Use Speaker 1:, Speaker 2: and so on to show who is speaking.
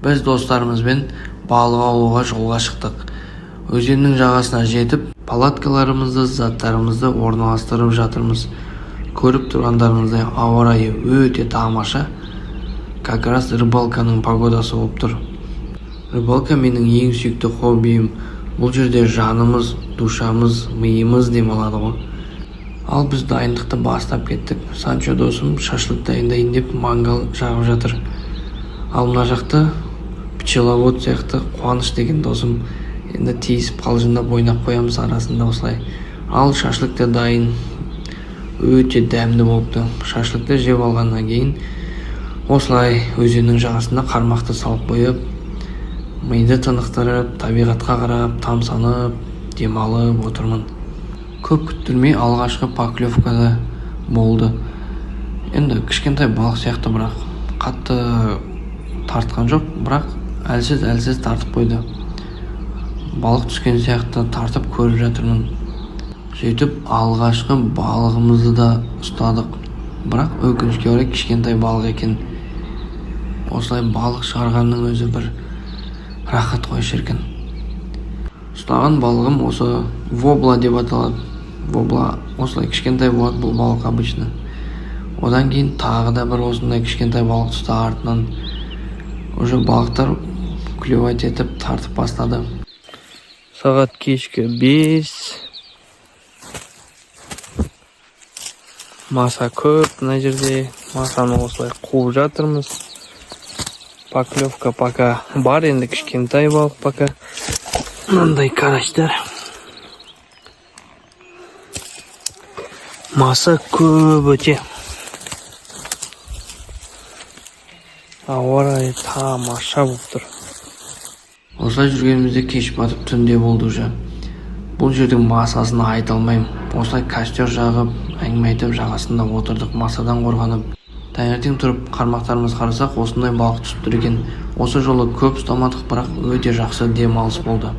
Speaker 1: Біз достарымызбен балық аулауға жолға шықтық. Өзеннің жағасына жетіп, палаткаларымызды, заттарымызды орналастырып жатырмыз. Көріп тұрғандарымыздай ауа райы өте тамаша. Как раз рыбалканың погодасы болып тұр. Рыбалка менің ең сүйікті хоббиім. Бұл жерде жанымыз, душамыз, миымыз демалады ғой. Ал біз дайындықты бастап кеттік. Санчо досым шашлык дайындайын деп мангал жағып жатыр. Ал мына жақта пчеловод сияқты Қуаныш деген досым енді тиісіп қалжыңдап ойнап қоямыз арасында осылай. Ал шашлык та дайын. Өте дәмді болыпты. Шашлыкты жеп алғаннан кейін осылай өзеннің жағасында қармақты салып қойып, миды тынықтырып, табиғатқа қарап, тамсанып, демалып отырмын. Көп күттірмей алғашқы поклевкада болды. Енді кішкентай балық сияқты, бірақ қатты тартқан жоқ, бірақ әлсіз тартып қойды. Балық түскен сияқты тартып көріп жатырмын. Сөйтіп алғашқы балығымызды да ұстадық. Бірақ өкінішке орай кішкентай балық екен. Осылай балық шығарғанның өзі бір рахат қой шіркін. Ұстаған балығым осы вобла деп аталады. Вобла осылай кішкентай болады бұл балық обычно. Одан кейін тағы да бір осындай кішкентай балық түсті артынан. Уже балықтар клевать етіп тартып бастады. Сағат кешкі 5. Маса көп мына жерде. Масаны осылай қуып жатырмыз. Поклевка пока бар, енді кішкентай балық пока. Мынандай карачтар. Маса көп өте. Ауа райы тамаша болып тұр. Осылай жүргенімізде кеш батып түнде болды уже. Бұл жердің масасын айта алмаймын. Осылай костер жағып, әңгіме айтып жағасында отырдық, масадан қорғанып. Таңертең тұрып қармақтарымыз қарасақ, осындай балық түсіп тұр екен. Осы жолы көп ұстамадық, бірақ өте жақсы демалыс болды.